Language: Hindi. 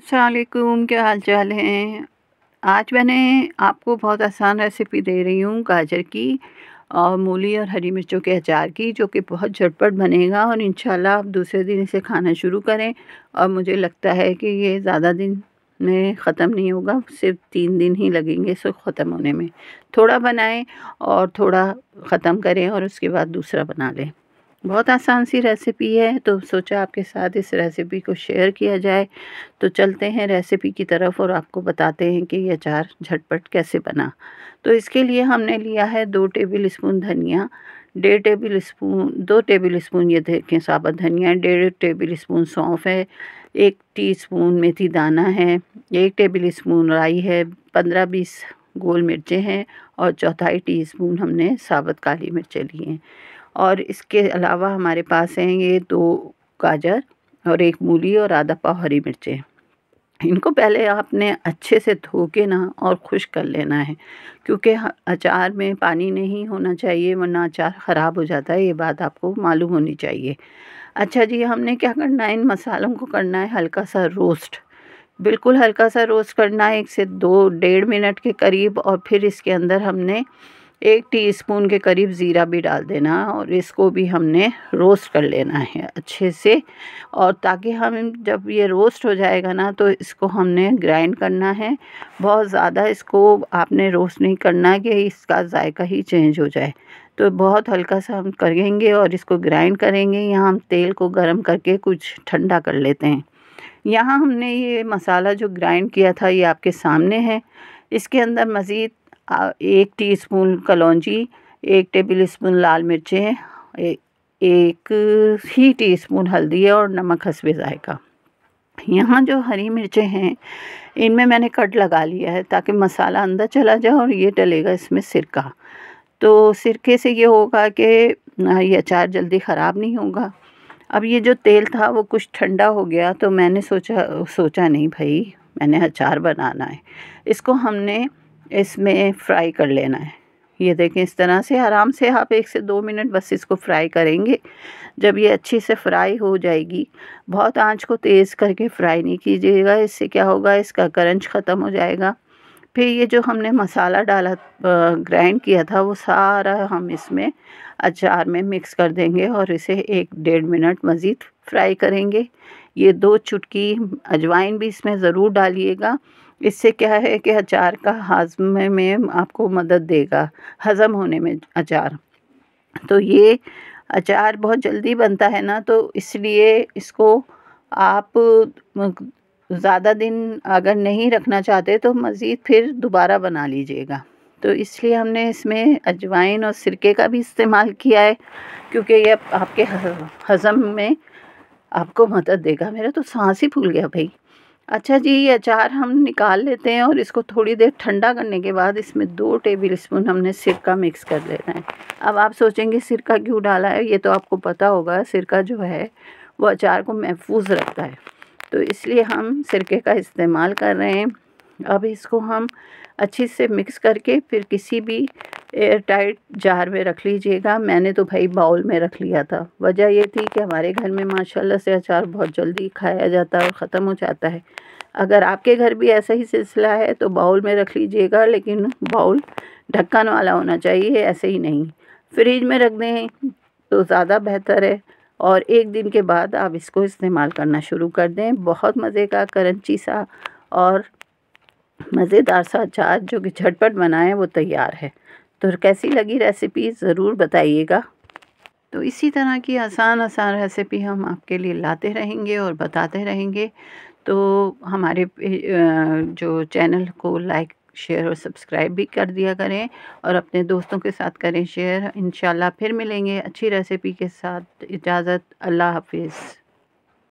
अस्सलाम वालेकुम, क्या हाल चाल है। आज मैंने आपको बहुत आसान रेसिपी दे रही हूँ गाजर की और मूली और हरी मिर्चों के अचार की, जो कि बहुत झटपट बनेगा और इंशाल्लाह आप दूसरे दिन इसे खाना शुरू करें। और मुझे लगता है कि ये ज़्यादा दिन में ख़त्म नहीं होगा, सिर्फ 3 दिन ही लगेंगे इसको ख़त्म होने में। थोड़ा बनाएं और थोड़ा ख़त्म करें और उसके बाद दूसरा बना लें। बहुत आसान सी रेसिपी है, तो सोचा आपके साथ इस रेसिपी को शेयर किया जाए। तो चलते हैं रेसिपी की तरफ और आपको बताते हैं कि ये अचार झटपट कैसे बना। तो इसके लिए हमने लिया है 2 टेबल स्पून धनिया, 2 टेबल स्पून ये देखें साबुत धनिया, 1.5 टेबल स्पून सौंफ है, 1 टीस्पून मेथी दाना है, 1 टेबल स्पून राई है, 15-20 गोल मिर्चें हैं और चौथाई टीस्पून हमने साबुत काली मिर्चें ली हैं। और इसके अलावा हमारे पास हैं ये 2 गाजर और 1 मूली और आधा पाव हरी मिर्चें। इनको पहले आपने अच्छे से धो के ना और खुश्क कर लेना है, क्योंकि अचार में पानी नहीं होना चाहिए, वरना अचार ख़राब हो जाता है, ये बात आपको मालूम होनी चाहिए। अच्छा जी, हमने क्या करना है, इन मसालों को करना है हल्का सा रोस्ट, बिल्कुल हल्का सा रोस्ट करना है, 1 से 2 डेढ़ मिनट के करीब। और फिर इसके अंदर हमने 1 टीस्पून के करीब ज़ीरा भी डाल देना और इसको भी हमने रोस्ट कर लेना है अच्छे से। और ताकि हम जब ये रोस्ट हो जाएगा ना, तो इसको हमने ग्राइंड करना है। बहुत ज़्यादा इसको आपने रोस्ट नहीं करना कि इसका जायका ही चेंज हो जाए। तो बहुत हल्का सा हम करेंगे और इसको ग्राइंड करेंगे। यहाँ हम तेल को गरम करके कुछ ठंडा कर लेते हैं। यहाँ हमने ये मसाला जो ग्राइंड किया था ये आपके सामने है। इसके अंदर मज़ीद 1 टीस्पून कलौंजी, 1 टेबल स्पून लाल मिर्चें, 1 ही टीस्पून हल्दी है और नमक हस्बे ज़ायका। यहाँ जो हरी मिर्चें हैं इनमें मैंने कट लगा लिया है ताकि मसाला अंदर चला जाए और ये डलेगा इसमें सिरका। तो सिरके से ये होगा कि ये अचार जल्दी ख़राब नहीं होगा। अब ये जो तेल था वो कुछ ठंडा हो गया, तो मैंने सोचा नहीं भाई, मैंने अचार बनाना है, इसको हमने इसमें फ्राई कर लेना है। ये देखें इस तरह से आराम से आप 1 से 2 मिनट बस इसको फ्राई करेंगे। जब ये अच्छी से फ्राई हो जाएगी, बहुत आंच को तेज़ करके फ्राई नहीं कीजिएगा, इससे क्या होगा, इसका क्रंच ख़त्म हो जाएगा। फिर ये जो हमने मसाला डाला ग्राइंड किया था वो सारा हम इसमें अचार में मिक्स कर देंगे और इसे 1 डेढ़ मिनट मज़ीद फ्राई करेंगे। ये 2 चुटकी अजवाइन भी इसमें ज़रूर डालिएगा। इससे क्या है कि अचार का हाज़मे में आपको मदद देगा, हज़म होने में अचार। तो ये अचार बहुत जल्दी बनता है ना, तो इसलिए इसको आप ज़्यादा दिन अगर नहीं रखना चाहते तो मज़ीद फिर दोबारा बना लीजिएगा। तो इसलिए हमने इसमें अजवाइन और सिरके का भी इस्तेमाल किया है, क्योंकि ये आपके हज़म में आपको मदद देगा। मेरा तो साँस ही फूल गया भई। अच्छा जी, ये अचार हम निकाल लेते हैं और इसको थोड़ी देर ठंडा करने के बाद इसमें 2 टेबल स्पून हमने सिरका मिक्स कर लेना है। अब आप सोचेंगे सिरका क्यों डाला है, ये तो आपको पता होगा, सिरका जो है वो अचार को महफूज़ रखता है, तो इसलिए हम सिरके का इस्तेमाल कर रहे हैं। अब इसको हम अच्छे से मिक्स करके फिर किसी भी एयर टाइट जार में रख लीजिएगा। मैंने तो भाई बाउल में रख लिया था। वजह ये थी कि हमारे घर में माशाल्लाह से अचार बहुत जल्दी खाया जाता है और ख़त्म हो जाता है। अगर आपके घर भी ऐसा ही सिलसिला है तो बाउल में रख लीजिएगा, लेकिन बाउल ढक्कन वाला होना चाहिए, ऐसे ही नहीं। फ्रिज में रख दें तो ज़्यादा बेहतर है और 1 दिन के बाद आप इसको इस्तेमाल करना शुरू कर दें। बहुत मज़े का क्रंची सा और मज़ेदार सा अचार जो कि झटपट बनाएं वो तैयार है। तो कैसी लगी रेसिपी ज़रूर बताइएगा। तो इसी तरह की आसान रेसिपी हम आपके लिए लाते रहेंगे और बताते रहेंगे। तो हमारे जो चैनल को लाइक, शेयर और सब्सक्राइब भी कर दिया करें और अपने दोस्तों के साथ करें शेयर। इंशाल्लाह फिर मिलेंगे अच्छी रेसिपी के साथ। इजाज़त, अल्लाह हाफ़िज़।